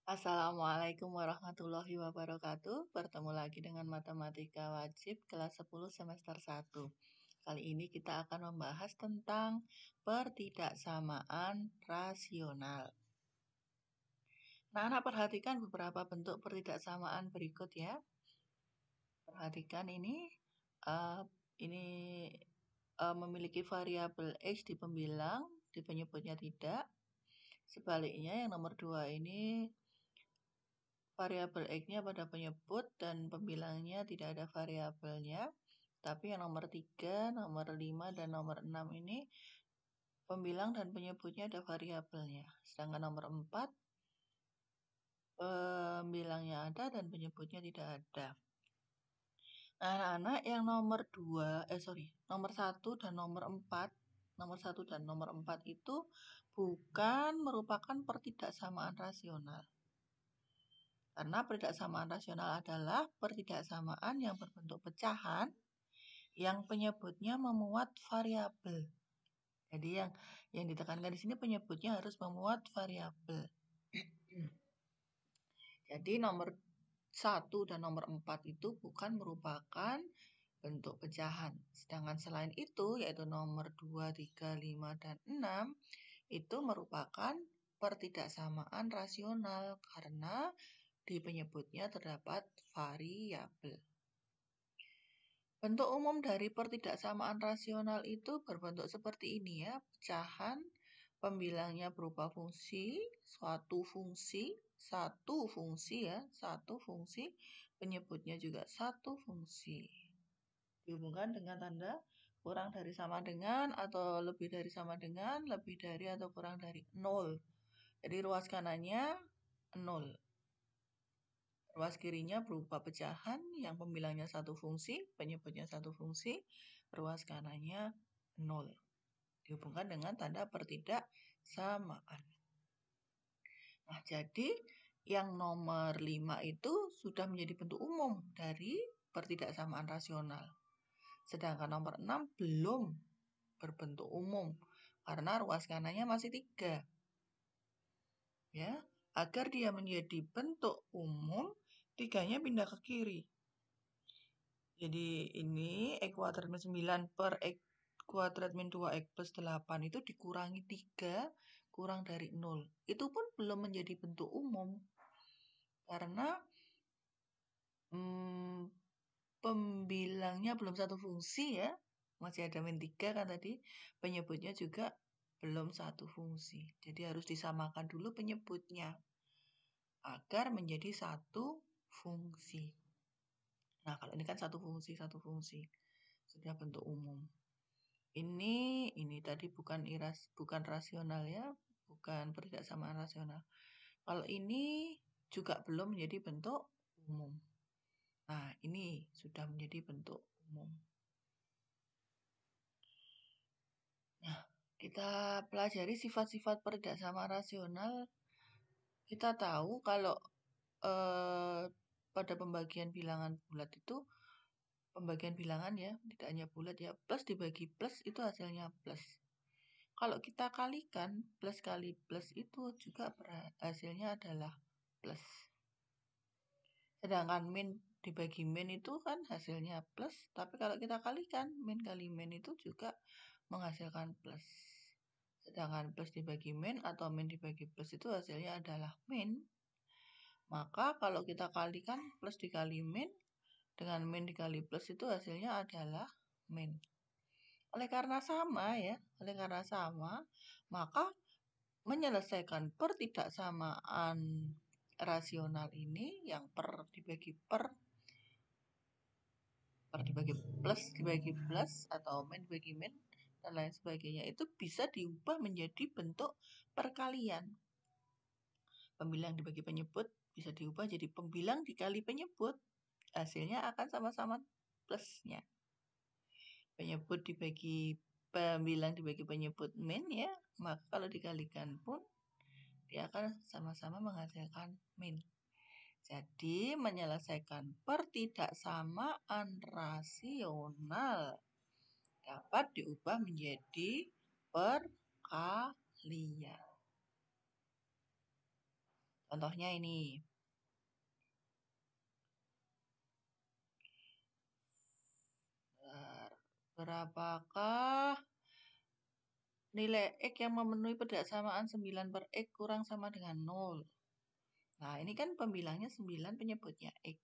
Assalamualaikum warahmatullahi wabarakatuh. Bertemu lagi dengan Matematika Wajib kelas 10 semester 1. Kali ini kita akan membahas tentang pertidaksamaan rasional. Nah, anak perhatikan beberapa bentuk pertidaksamaan berikut ya. Perhatikan ini memiliki variabel X di pembilang, di penyebutnya tidak. Sebaliknya yang nomor 2 ini variabel X-nya pada penyebut dan pembilangnya tidak ada variabelnya. Tapi yang nomor 3, nomor 5, dan nomor 6 ini pembilang dan penyebutnya ada variabelnya. Sedangkan nomor 4 pembilangnya ada dan penyebutnya tidak ada. Nah, anak-anak yang nomor 1 dan nomor 4, nomor 1 dan nomor 4 itu bukan merupakan pertidaksamaan rasional. Karena pertidaksamaan rasional adalah pertidaksamaan yang berbentuk pecahan yang penyebutnya memuat variabel. Jadi yang ditekankan di sini penyebutnya harus memuat variabel. Jadi nomor 1 dan nomor 4 itu bukan merupakan bentuk pecahan. Sedangkan selain itu, yaitu nomor 2, 3, 5, dan 6, itu merupakan pertidaksamaan rasional karena di penyebutnya terdapat variabel. Bentuk umum dari pertidaksamaan rasional itu berbentuk seperti ini ya, pecahan, pembilangnya berupa fungsi, satu fungsi, penyebutnya juga satu fungsi. Dihubungkan dengan tanda kurang dari sama dengan atau lebih dari sama dengan, lebih dari atau kurang dari 0. Jadi ruas kanannya 0. Ruas kirinya berupa pecahan yang pembilangnya satu fungsi, penyebutnya satu fungsi, ruas kanannya 0. Dihubungkan dengan tanda pertidaksamaan. Nah, jadi yang nomor 5 itu sudah menjadi bentuk umum dari pertidaksamaan rasional. Sedangkan nomor 6 belum berbentuk umum karena ruas kanannya masih 3. Ya, agar dia menjadi bentuk umum, 3-nya pindah ke kiri. Jadi ini X kuadrat min 9 per X kuadrat min 2X plus 8 itu dikurangi 3 kurang dari 0. Itu pun belum menjadi bentuk umum. Karena pembilangnya belum satu fungsi ya. Masih ada min 3 kan tadi. Penyebutnya juga belum satu fungsi. Jadi harus disamakan dulu penyebutnya. Agar menjadi satu fungsi. Nah, kalau ini kan satu fungsi. Sudah bentuk umum. Ini tadi bukan rasional ya, bukan pertidaksamaan rasional. Kalau ini juga belum menjadi bentuk umum. Nah, ini sudah menjadi bentuk umum. Nah, kita pelajari sifat-sifat pertidaksamaan rasional. Kita tahu kalau pada pembagian bilangan bulat itu, pembagian bilangan ya, tidak hanya bulat ya, plus dibagi plus itu hasilnya plus. Kalau kita kalikan, plus kali plus itu juga hasilnya adalah plus. Sedangkan min dibagi min itu kan hasilnya plus, tapi kalau kita kalikan, min kali min itu juga menghasilkan plus. Sedangkan plus dibagi min atau min dibagi plus itu hasilnya adalah min. Maka kalau kita kalikan plus dikali min dengan min dikali plus itu hasilnya adalah min. Oleh karena sama, maka menyelesaikan pertidaksamaan rasional ini yang per dibagi plus dibagi plus atau min dibagi min dan lain sebagainya itu bisa diubah menjadi bentuk perkalian. Pembilang dibagi penyebut bisa diubah jadi pembilang dikali penyebut. Hasilnya akan sama-sama plusnya. Penyebut dibagi pembilang dibagi penyebut min ya, maka kalau dikalikan pun dia akan sama-sama menghasilkan min. Jadi menyelesaikan pertidaksamaan rasional dapat diubah menjadi perkalian. Contohnya ini. Berapakah nilai X yang memenuhi persamaan 9 per X kurang sama dengan 0? Nah, ini kan pembilangnya 9, penyebutnya X.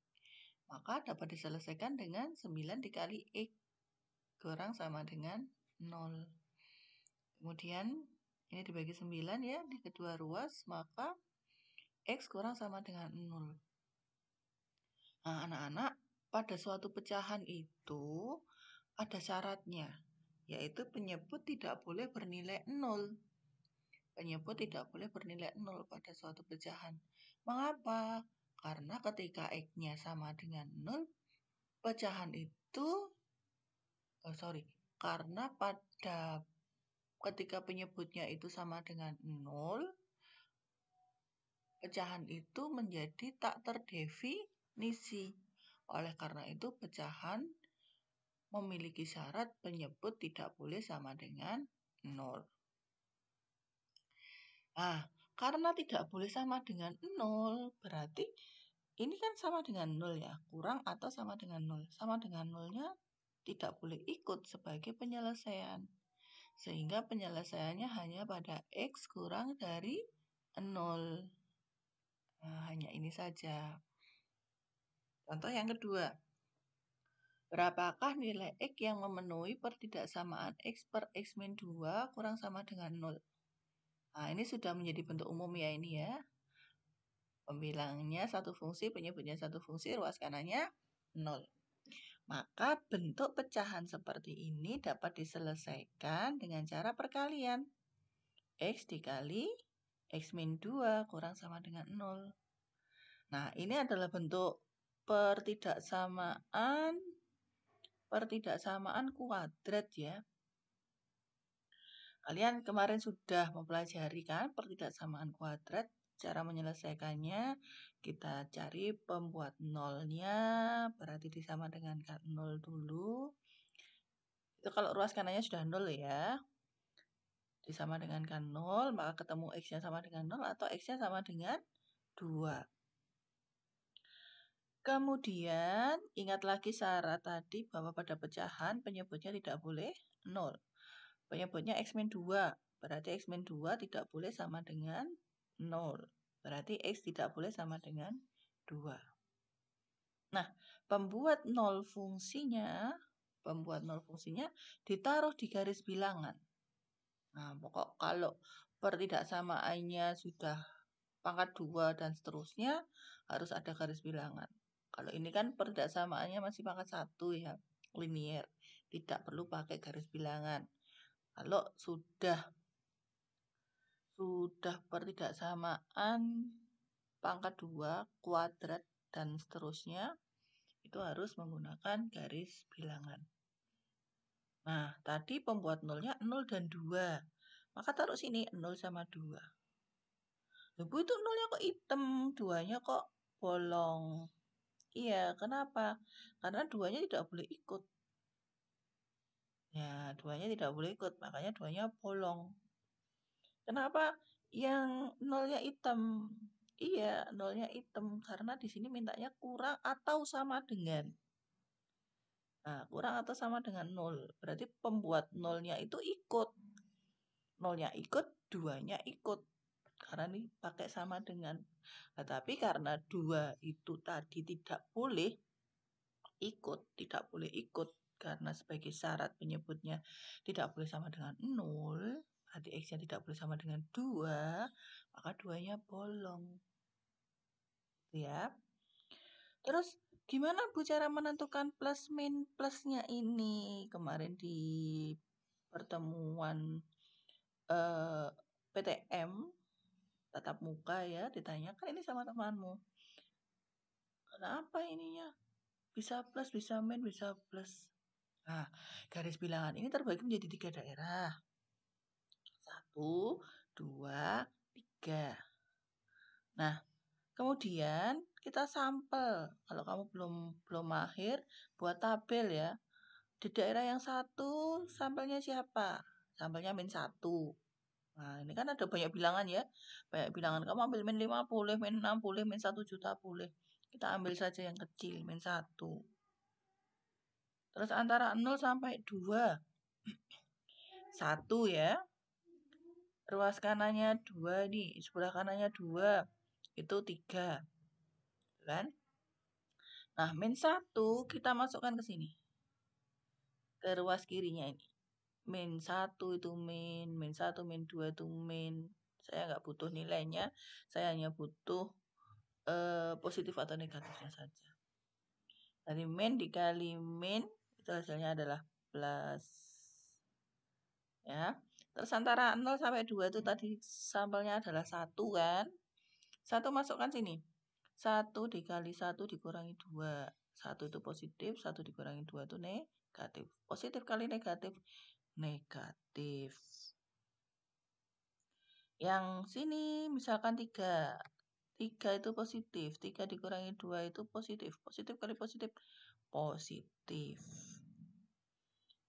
Maka dapat diselesaikan dengan 9 dikali X kurang sama dengan 0. Kemudian ini dibagi 9 ya, di kedua ruas, maka X kurang sama dengan 0. Nah, anak-anak, pada suatu pecahan itu ada syaratnya, yaitu penyebut tidak boleh bernilai 0. Penyebut tidak boleh bernilai 0 pada suatu pecahan. Mengapa? Karena ketika X-nya sama dengan 0, pecahan itu, karena pada ketika penyebutnya itu sama dengan 0, pecahan itu menjadi tak terdefinisi. Oleh karena itu, pecahan memiliki syarat penyebut tidak boleh sama dengan 0. Nah, karena tidak boleh sama dengan 0, berarti ini kan sama dengan 0 ya, kurang atau sama dengan 0. Sama dengan 0-nya tidak boleh ikut sebagai penyelesaian. Sehingga penyelesaiannya hanya pada X kurang dari 0. Nah, hanya ini saja. Contoh yang kedua. Berapakah nilai X yang memenuhi pertidaksamaan X per X min 2 kurang sama dengan 0? Nah, ini sudah menjadi bentuk umum ya ini ya. Pembilangnya satu fungsi, penyebutnya satu fungsi, ruas kanannya 0. Maka bentuk pecahan seperti ini dapat diselesaikan dengan cara perkalian. X dikali X min 2 kurang sama dengan 0. Nah, ini adalah bentuk pertidaksamaan kuadrat ya. Kalian kemarin sudah mempelajari kan pertidaksamaan kuadrat. Cara menyelesaikannya, kita cari pembuat nolnya, berarti disama dengan 0 dulu. Itu kalau ruas kanannya sudah 0 ya. Disama dengan 0, maka ketemu X-nya sama dengan 0 atau X-nya sama dengan 2. Kemudian, ingat lagi syarat tadi bahwa pada pecahan penyebutnya tidak boleh 0. Penyebutnya X min 2, berarti X min 2 tidak boleh sama dengan 0. Berarti X tidak boleh sama dengan 2. Nah, pembuat 0 fungsinya ditaruh di garis bilangan. Nah, pokok kalau pertidaksamaannya sudah pangkat 2 dan seterusnya, harus ada garis bilangan. Kalau ini kan pertidaksamaannya masih pangkat 1 ya, linier. Tidak perlu pakai garis bilangan. Kalau sudah pertidaksamaan pangkat 2, kuadrat, dan seterusnya, itu harus menggunakan garis bilangan. Nah, tadi pembuat nolnya 0 dan 2. Maka taruh sini 0 sama 2. Loh, Bu, itu nolnya kok hitam, 2-nya kok bolong. Iya, kenapa? Karena 2-nya tidak boleh ikut. Ya, 2-nya tidak boleh ikut, makanya 2-nya bolong. Kenapa yang nolnya hitam? Iya, nolnya hitam karena di sini mintanya kurang atau sama dengan. Nah, kurang atau sama dengan 0. Berarti pembuat nolnya itu ikut. Nolnya ikut, 2-nya ikut. Karena ini pakai sama dengan. Tetapi karena 2 itu tadi tidak boleh ikut. Karena sebagai syarat penyebutnya tidak boleh sama dengan 0. Berarti X-nya tidak boleh sama dengan 2, maka 2-nya bolong. Ya. Terus gimana Bu cara menentukan plus min plusnya ini? Kemarin di pertemuan PTM tatap muka ya, ditanyakan ini sama temanmu. Kenapa ininya? Bisa plus, bisa min, bisa plus. Nah, garis bilangan ini terbagi menjadi 3 daerah. 1, 2, 3. Nah, kemudian kita sampel. Kalau kamu belum mahir, buat tabel ya. Di daerah yang 1, sampelnya siapa? Sampelnya min 1. Nah, ini kan ada banyak bilangan ya. Banyak bilangan. Kamu ambil min 5 boleh, min 6 boleh, min 1 juta boleh. Kita ambil saja yang kecil, min 1. Terus antara 0 sampai 2. 1 ya. Ruas kanannya 2 nih. Sebelah kanannya 2. Itu 3. Kan? Nah, min 1 kita masukkan ke sini. Ke ruas kirinya ini. Min 1 itu min 1, min 2 itu min. Saya nggak butuh nilainya. Saya hanya butuh positif atau negatifnya saja. Dari min dikali min, itu hasilnya adalah plus. Ya. Terus antara 0 sampai 2 itu tadi sampelnya adalah 1 kan. 1 masukkan sini. 1 dikali 1 dikurangi 2. 1 itu positif, 1 dikurangi 2 itu negatif. Positif kali negatif, negatif. Yang sini misalkan 3. 3 itu positif, 3 dikurangi 2 itu positif. Positif kali positif, positif.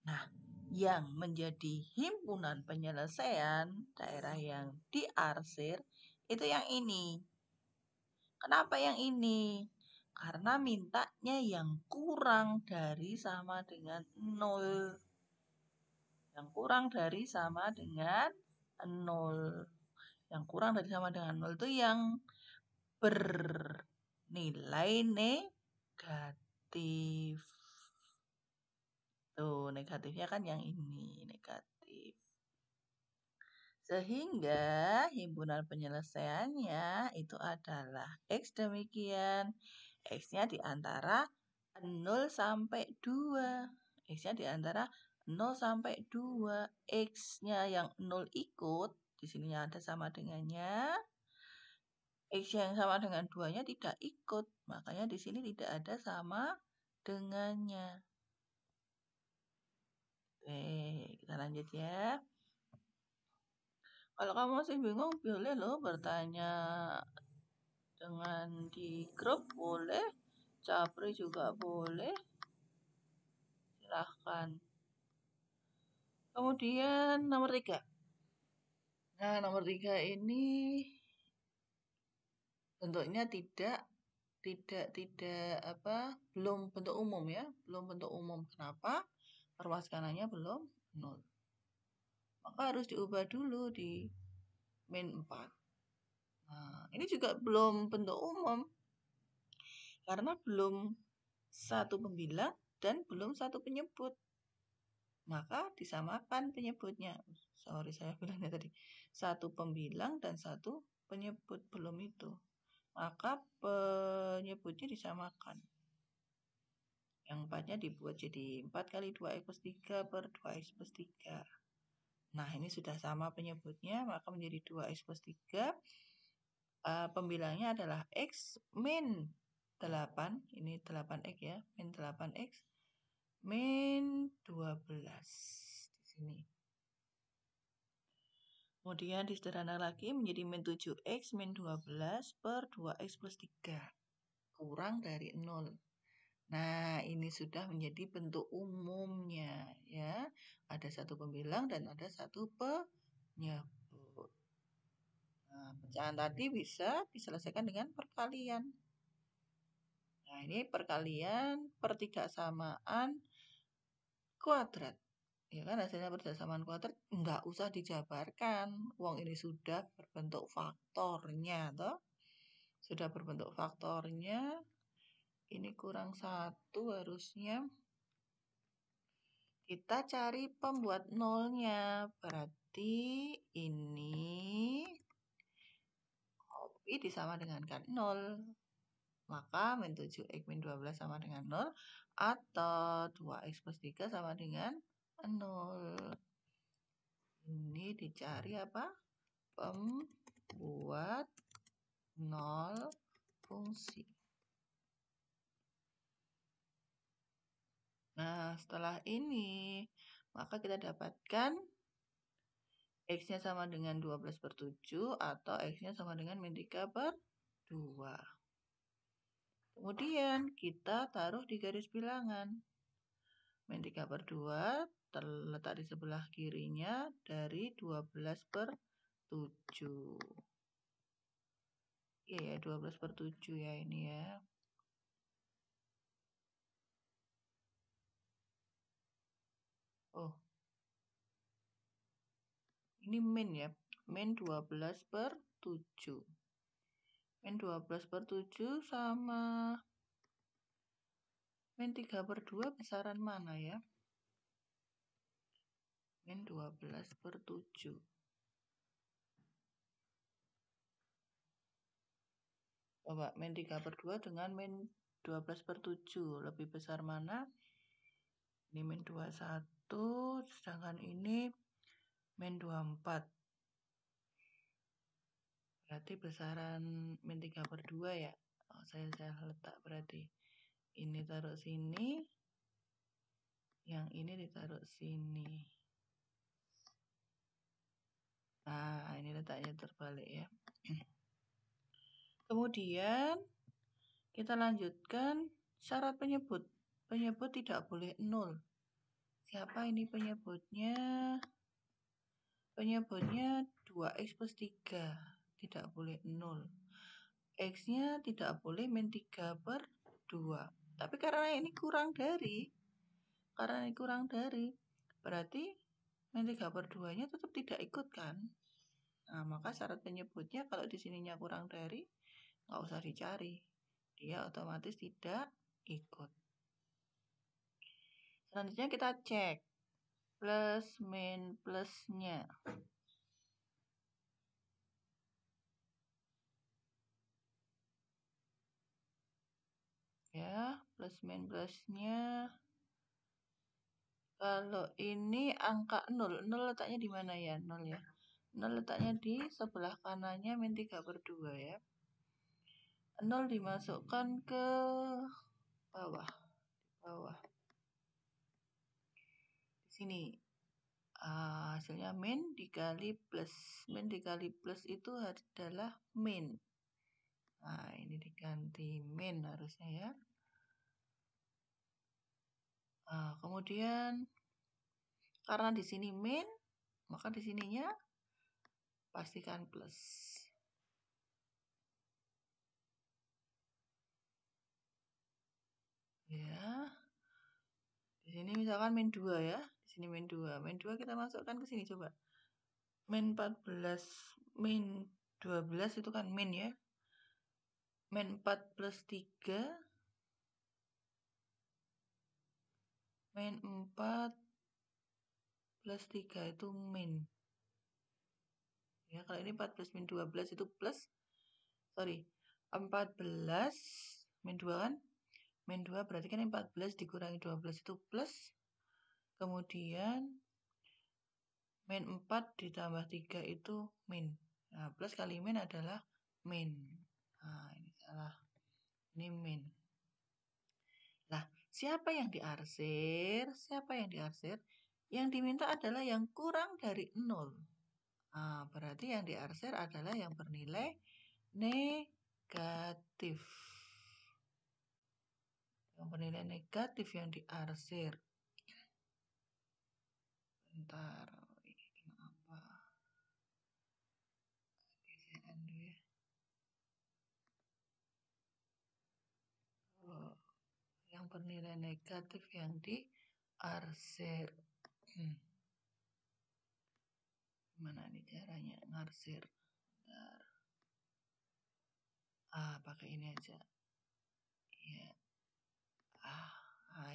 Nah, yang menjadi himpunan penyelesaian daerah yang diarsir itu yang ini. Kenapa yang ini? Karena mintanya yang kurang dari sama dengan 0. Yang kurang dari sama dengan 0. Yang kurang dari sama dengan 0 itu yang bernilai negatif. Tuh, negatifnya kan yang ini, negatif. Sehingga himpunan penyelesaiannya itu adalah X demikian. X-nya di antara 0 sampai 2. X-nya di antara 0 sampai 2. X-nya yang 0 ikut, di sininya ada sama dengannya. X yang sama dengan 2-nya tidak ikut. Makanya di sini tidak ada sama dengannya. Oke, kita lanjut ya. Kalau kamu masih bingung, boleh loh bertanya dengan di grup, boleh. Capri juga boleh. Silahkan. Kemudian nomor 3. Nah, nomor 3 ini bentuknya belum bentuk umum ya. Belum bentuk umum. Kenapa? Ruas kanannya belum 0. Maka harus diubah dulu di min 4. Nah, ini juga belum bentuk umum. Karena belum satu pembilang dan belum satu penyebut. Maka disamakan penyebutnya. Sorry, saya bilangnya tadi. Satu pembilang dan satu penyebut. Belum itu. Maka penyebutnya disamakan. Yang 4-nya dibuat jadi 4 kali 2x plus 3 per 2x plus 3. Nah, ini sudah sama penyebutnya. Maka menjadi 2x plus 3. Pembilangnya adalah x min 8. Ini 8x ya. Min 8x. Min 12 di sini. Kemudian disederhana lagi menjadi min 7x min 12 per 2x plus 3. Kurang dari 0. Nah, ini sudah menjadi bentuk umumnya ya. Ada satu pembilang dan ada satu penyebut. Nah, pecahan tadi bisa diselesaikan dengan perkalian. Nah, ini perkalian pertigasamaan kuadrat. Ya kan hasilnya pertigasamaan kuadrat nggak usah dijabarkan. Wong ini sudah berbentuk faktornya toh. Sudah berbentuk faktornya. Ini kurang 1 harusnya. Kita cari pembuat nolnya. Berarti ini kopi disama dengan kan 0. Maka min 7x min 12 sama dengan 0. Atau 2x plus 3 sama dengan 0. Ini dicari apa? Pembuat 0 fungsi. Nah, setelah ini, maka kita dapatkan X-nya sama dengan 12 per 7 atau X-nya sama dengan min 3 per 2. Kemudian kita taruh di garis bilangan. Min 3 per 2 terletak di sebelah kirinya dari 12 per 7. Iya ya, 12/7 ya ini ya. Oh, ini min ya. Min 12/7. Min 12/7 sama min 3/2 besaran mana ya? Min 12/7. Coba min 3/2 dengan min 12/7 lebih besar mana? Ini min 21, sedangkan ini min 24. Berarti besaran min 3/2 ya. Oh, saya letak berarti. Ini taruh sini, yang ini ditaruh sini. Nah, ini letaknya terbalik ya. Kemudian kita lanjutkan syarat penyebut. Penyebut tidak boleh 0. Siapa ini penyebutnya? Penyebutnya 2x plus 3. Tidak boleh 0. X-nya tidak boleh min 3/2. Tapi karena ini kurang dari, berarti min 3/2-nya tetap tidak ikut kan? Nah, maka syarat penyebutnya kalau di sininya kurang dari, nggak usah dicari. Dia otomatis tidak ikut. Selanjutnya kita cek plus min plusnya. Ya, plus min plusnya. Kalau ini angka 0, 0 letaknya di mana ya? 0 ya. 0 letaknya di sebelah kanannya min 3/2 ya. 0 dimasukkan ke bawah. Di sini. Hasilnya min dikali plus. Min dikali plus itu adalah min. Nah, ini diganti min harusnya ya. Kemudian karena di sini min, maka di sininya pastikan plus. Ya. Di sini misalkan min 2 ya. Di sini min 2. Min 2 kita masukkan ke sini coba. Min 14, min 12 itu kan min ya. Min 4 plus 3. Min 4 plus 3 itu min. Ya, kalau ini 14 min 12 itu plus. Sorry, 14 min 2 kan? Min 2 berarti kan 14 dikurangi 12 itu plus. Kemudian min 4 ditambah 3 itu min. Nah, plus kali min adalah min. Nah, ini salah. Ini min. Nah, siapa yang diarsir? Yang diminta adalah yang kurang dari 0. Nah, berarti yang diarsir adalah yang bernilai negatif. Yang bernilai negatif yang diarsir. Bentar, ini kenapa? Geseran dulu ya. Yang bernilai negatif yang diarsir. Gimana nih caranya ngarsir? Bentar. Pakai ini aja. Ya.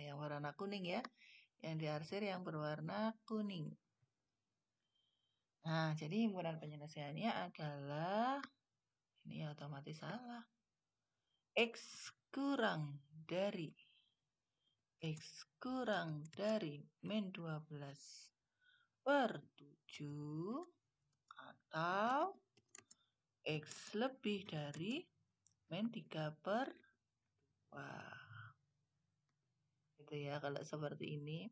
Yang warna kuning ya. Yang diarsir yang berwarna kuning. Nah, jadi himpunan penyelesaiannya adalah, ini otomatis salah. X kurang dari min 12/7 atau X lebih dari min 3/2. Gitu ya, kalau seperti ini.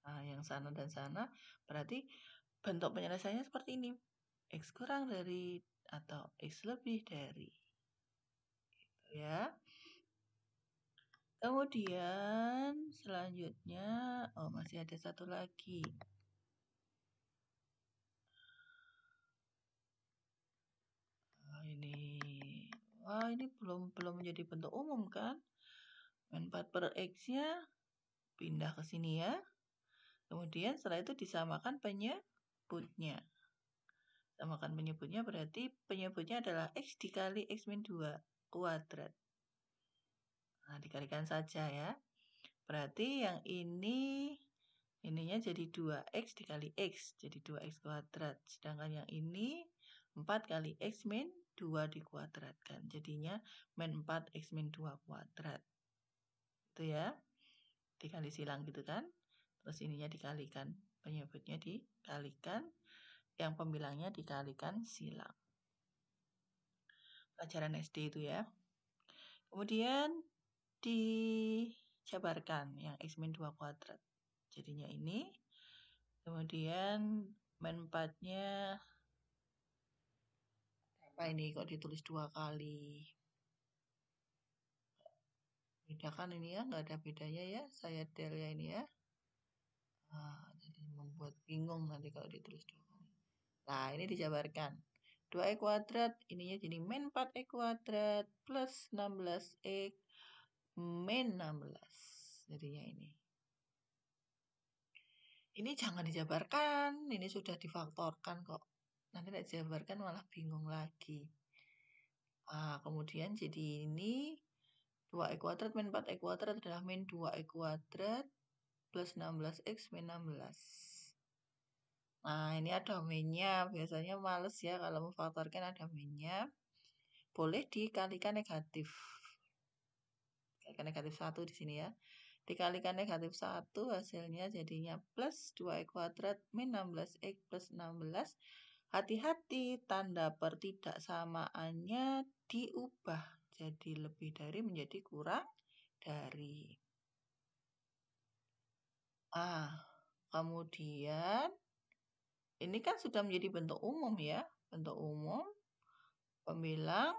Nah, yang sana dan sana berarti bentuk penyelesaiannya seperti ini. X kurang dari atau X lebih dari. Gitu ya. Kemudian selanjutnya, masih ada satu lagi. ini belum menjadi bentuk umum kan? Min 4 per X-nya pindah ke sini ya. Kemudian setelah itu disamakan penyebutnya. Samakan penyebutnya berarti penyebutnya adalah X dikali X min 2 kuadrat. Nah, dikalikan saja ya. Berarti yang ininya jadi 2X dikali X, jadi 2X kuadrat. Sedangkan yang ini 4 kali X min 2 dikuadratkan. Jadinya min 4 X min 2 kuadrat. Itu ya. Dikali silang gitu kan. Terus ininya dikalikan. Penyebutnya dikalikan. Yang pembilangnya dikalikan silang. Pelajaran SD itu ya. Kemudian dijabarkan yang X min 2 kuadrat. Jadinya ini. Kemudian min 4-nya apa ini kok ditulis 2 kali? Beda kan ini ya, nggak ada bedanya ya. Saya del ya ini ya. Jadi membuat bingung nanti kalau ditulis 2 kali. Nah, ini dijabarkan. 2E kuadrat, ininya jadi min 4E kuadrat plus 16E min 16. Jadinya ini. Ini jangan dijabarkan, ini sudah difaktorkan kok. Nanti tidak dijabarkan malah bingung lagi. Kemudian jadi ini 2E kuadrat min 4E kuadrat adalah min 2E kuadrat plus 16X min 16. Nah, ini ada minnya. Biasanya males ya kalau memfaktorkan ada minnya. Boleh dikalikan negatif. Kalikan negatif 1 di sini ya. Dikalikan negatif 1 hasilnya jadinya plus 2E kuadrat min 16X plus 16. Hati-hati tanda pertidaksamaannya diubah. Jadi lebih dari menjadi kurang dari. Kemudian ini kan sudah menjadi bentuk umum ya. Bentuk umum, pembilang,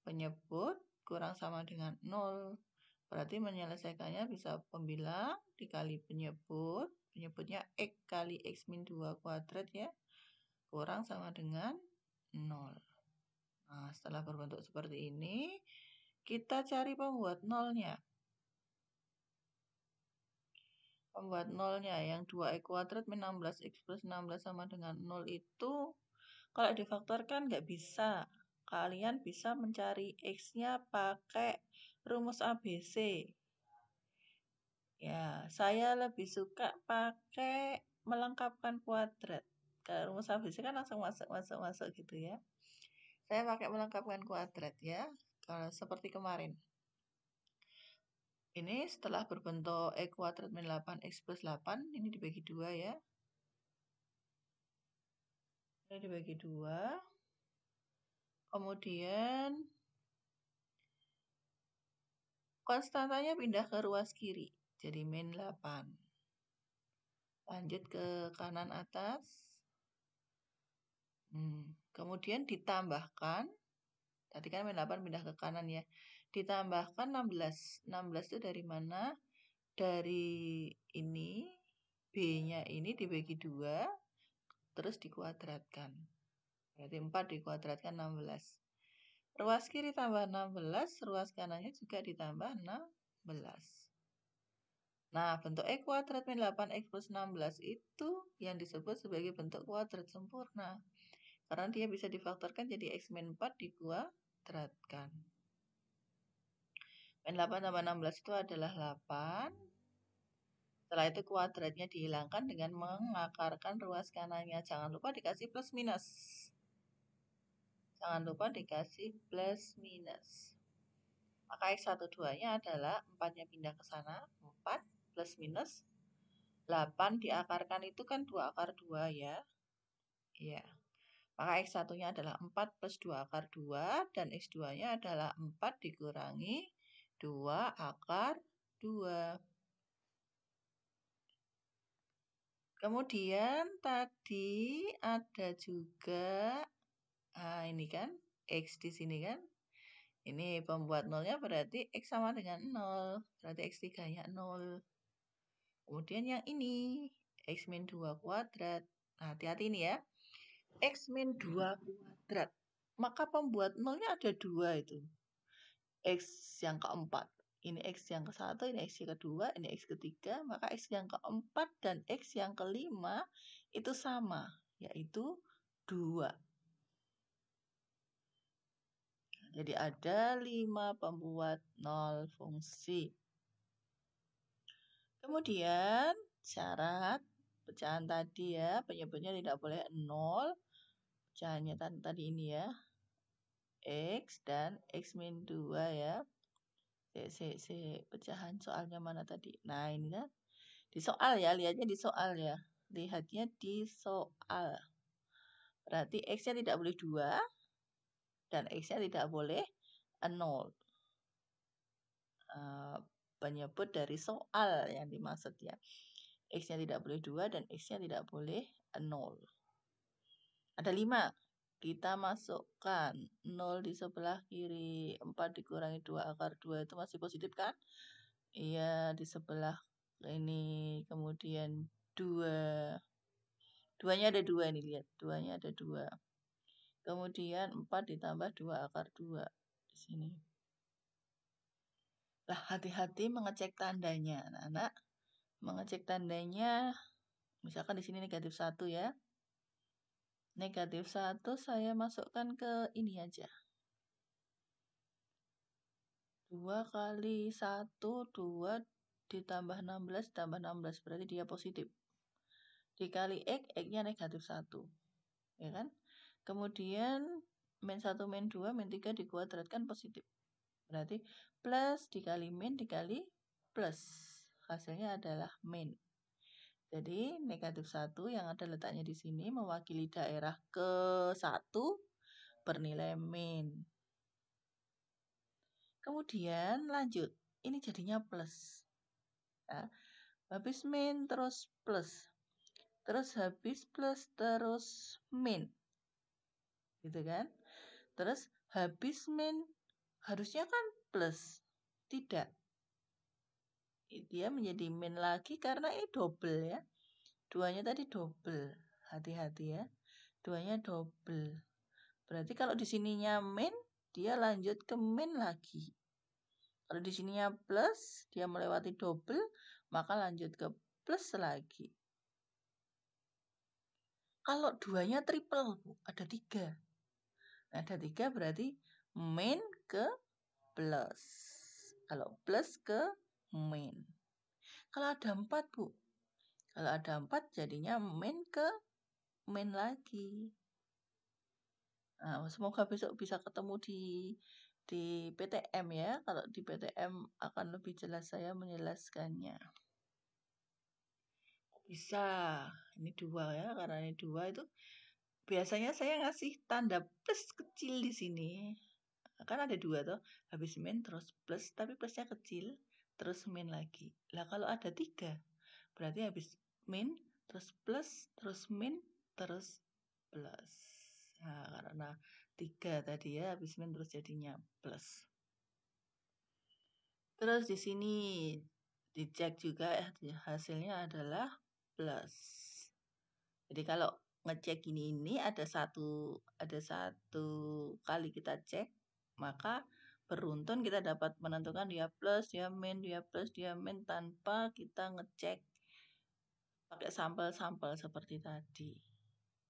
penyebut, kurang sama dengan 0. Berarti menyelesaikannya bisa pembilang dikali penyebut. Penyebutnya X kali X min 2 kuadrat ya. Kurang sama dengan 0. Nah, setelah berbentuk seperti ini, kita cari pembuat nolnya. Pembuat nolnya yang 2E kuadrat min 16X plus 16 sama dengan 0 itu, kalau difaktorkan nggak bisa. Kalian bisa mencari X-nya pakai rumus ABC. Ya, saya lebih suka pakai melengkapkan kuadrat. Kalau rumus ABC kan langsung masuk gitu ya. Saya pakai melengkapkan kuadrat ya. Kalau seperti kemarin. Ini setelah berbentuk E kuadrat min 8X plus 8. Ini dibagi 2 ya. Ini dibagi 2. Kemudian konstantanya pindah ke ruas kiri. Jadi min 8. Lanjut ke kanan atas. Kemudian ditambahkan. Tadi kan min 8 pindah ke kanan ya. Ditambahkan 16. 16 itu dari mana? Dari ini. B-nya ini dibagi 2. Terus dikuadratkan. Berarti 4 dikuadratkan 16. Ruas kiri tambah 16. Ruas kanannya juga ditambah 16. Nah, bentuk E kuadrat min 8X plus 16 itu yang disebut sebagai bentuk kuadrat sempurna. Karena dia bisa difaktorkan jadi X min 4 dikuadratkan. Min 8 tambah 16 itu adalah 8. Setelah itu kuadratnya dihilangkan dengan mengakarkan ruas kanannya. Jangan lupa dikasih plus minus. Jangan lupa dikasih plus minus. Maka X12-nya adalah 4-nya pindah ke sana. 4 plus minus 8 diakarkan itu kan 2 akar 2 ya. Iya. Maka X1-nya adalah 4 plus 2 akar 2 dan X2-nya adalah 4 dikurangi 2 akar 2. Kemudian tadi ada juga ini kan X di sini kan. Ini pembuat nolnya berarti X sama dengan 0. Berarti X3-nya 0. Kemudian yang ini, X min 2 kuadrat. Nah, hati-hati ini ya. X min 2 kuadrat. maka pembuat nolnya ada dua itu. X yang keempat. Ini X yang ke-1, ini X yang kedua, ini X ketiga. Maka X yang keempat dan X yang kelima itu sama, yaitu 2. Jadi ada 5 pembuat nol fungsi. Kemudian syarat pecahan tadi ya, penyebutnya tidak boleh 0. Pecahannya tadi ini ya. X dan X min 2 ya. Pecahan soalnya mana tadi? Nah, ini kan di soal ya, lihatnya di soal ya. Lihatnya di soal. Berarti X-nya tidak boleh 2 dan X-nya tidak boleh 0. Penyebut dari soal yang dimaksud ya. X-nya tidak boleh 2 dan X-nya tidak boleh 0. Ada 5. Kita masukkan 0 di sebelah kiri, 4 dikurangi 2 akar 2 itu masih positif kan? Iya, di sebelah ini kemudian 2. 2-nya ada 2 nih, lihat. 2-nya ada 2. Kemudian 4 ditambah 2 akar 2 di sini. Lah, hati-hati mengecek tandanya. Anak-anak, mengecek tandanya, misalkan di sini negatif 1 ya. Negatif 1 saya masukkan ke ini aja. 2 kali 1, 2 ditambah 16, tambah 16. Berarti dia positif. Dikali X, X-nya negatif 1. Ya kan? Kemudian, min 1, min 2, min 3 dikuadratkan positif. Berarti plus dikali min dikali plus. Hasilnya adalah min. Jadi negatif 1 yang ada letaknya di sini mewakili daerah ke-1 bernilai min. Kemudian lanjut. Ini jadinya plus. Ya. Habis min terus plus. Terus habis plus terus min. Gitu kan? Terus habis min harusnya kan plus. Tidak. Dia menjadi min lagi karena ini double ya. 2-nya tadi double. Hati-hati ya. 2-nya double. Berarti kalau di sininya min, dia lanjut ke min lagi. Kalau di sininya plus, dia melewati double, maka lanjut ke plus lagi. Kalau 2-nya triple, Bu, ada 3. Nah, ada 3 berarti min ke plus. Kalau plus ke min. Kalau ada 4, Bu. Kalau ada 4 jadinya min ke min lagi. Nah, semoga besok bisa ketemu di PTM ya. Kalau di PTM akan lebih jelas saya menjelaskannya. Bisa. Ini 2 ya, karena ini 2 itu biasanya saya ngasih tanda plus kecil di sini. Kan ada 2 tuh, habis min terus plus, tapi plusnya kecil, terus min lagi. Lah kalau ada 3, berarti habis min, terus min, terus plus. Nah, karena 3 tadi ya, habis min terus jadinya plus. Terus di sini dicek juga hasilnya adalah plus. Jadi kalau ngecek ini ada satu kali kita cek, maka beruntun kita dapat menentukan dia plus, dia min, dia plus, dia min tanpa kita ngecek pakai sampel-sampel seperti tadi.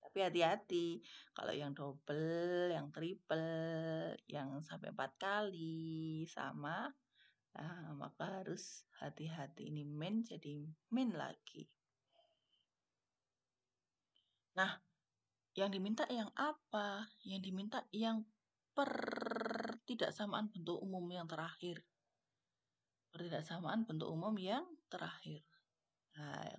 Tapi hati-hati, kalau yang double, yang triple, yang sampai 4 kali sama, nah, maka harus hati-hati. Ini min jadi min lagi. Nah, yang diminta yang apa? Yang diminta yang pertidaksamaan bentuk umum yang terakhir. Pertidaksamaan bentuk umum yang terakhir. Nah,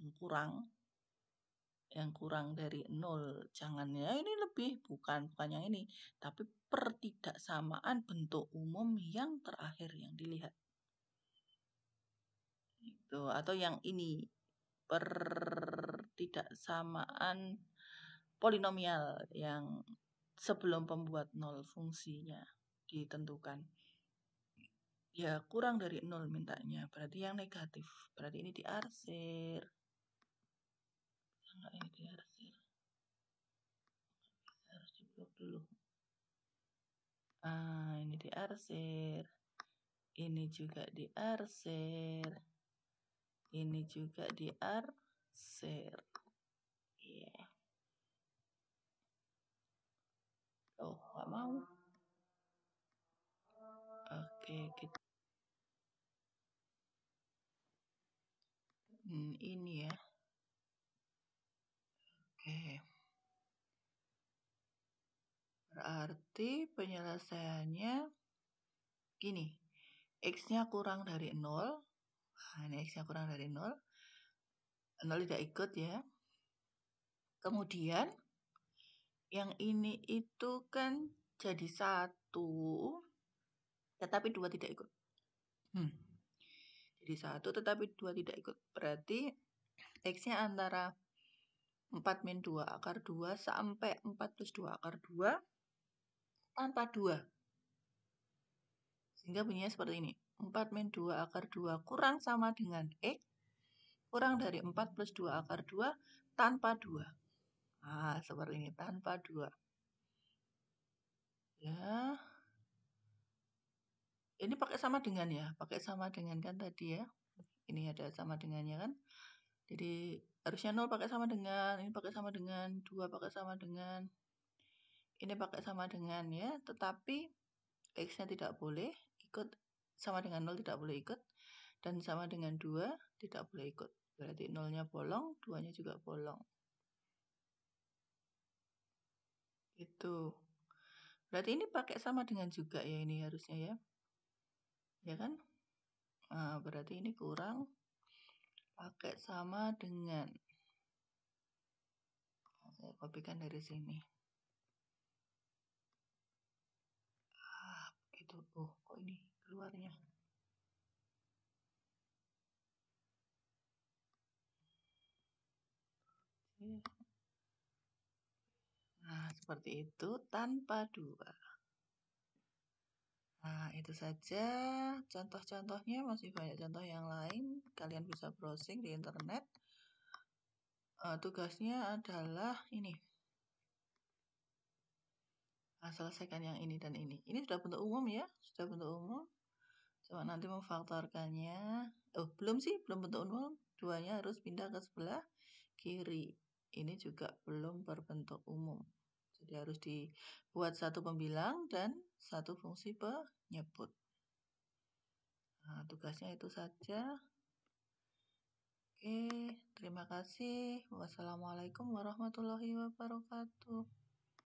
yang kurang dari 0. Jangan ya ini lebih, bukan yang ini. Tapi pertidaksamaan bentuk umum yang terakhir yang dilihat. Itu, atau yang ini. Pertidaksamaan polinomial yang sebelum pembuat 0 fungsinya ditentukan. Ya kurang dari 0 mintanya, berarti yang negatif. Berarti ini diarsir. Enggak, ini diarsir. Harus diblok dulu. Ini diarsir. Ini juga diarsir. Ini juga diarsir. Iya. Oh, nggak mau. Oke, kita ini ya. Oke. Berarti penyelesaiannya gini. X-nya kurang dari 0. Nah, ini X-nya kurang dari 0. 0 tidak ikut ya. Kemudian yang ini itu kan jadi 1, tetapi 2 tidak ikut. Jadi 1 tetapi 2 tidak ikut. Berarti X-nya antara 4 min 2 akar 2 sampai 4 plus 2 akar 2 tanpa 2. Sehingga bunyinya seperti ini. 4 min 2 akar 2 kurang sama dengan X kurang dari 4 plus 2 akar 2 tanpa 2. Nah, seperti ini, tanpa 2. Ya. Ini pakai sama dengan ya, pakai sama dengan kan tadi ya. Ini ada sama dengannya kan. Jadi harusnya 0 pakai sama dengan, ini pakai sama dengan, 2 pakai sama dengan, ini pakai sama dengan ya, tetapi X-nya tidak boleh ikut, sama dengan 0 tidak boleh ikut, dan sama dengan 2 tidak boleh ikut. Berarti 0-nya bolong, 2-nya juga bolong. Itu. Berarti ini pakai sama dengan juga ya ini harusnya ya. Ya kan? Nah, berarti ini kurang pakai sama dengan. Saya kopikan dari sini. Gitu. Oh, kok ini keluarnya? Nah, seperti itu tanpa 2. Nah, itu saja contoh-contohnya, masih banyak contoh yang lain. Kalian bisa browsing di internet. Tugasnya adalah ini. Nah, selesaikan yang ini dan ini. Ini sudah bentuk umum ya, sudah bentuk umum. Coba nanti memfaktorkannya. Oh, belum sih, belum bentuk umum. 2-nya harus pindah ke sebelah kiri. Ini juga belum berbentuk umum. Jadi harus dibuat satu pembilang dan satu fungsi penyebut. Nah, tugasnya itu saja. Oke, terima kasih. Wassalamualaikum warahmatullahi wabarakatuh.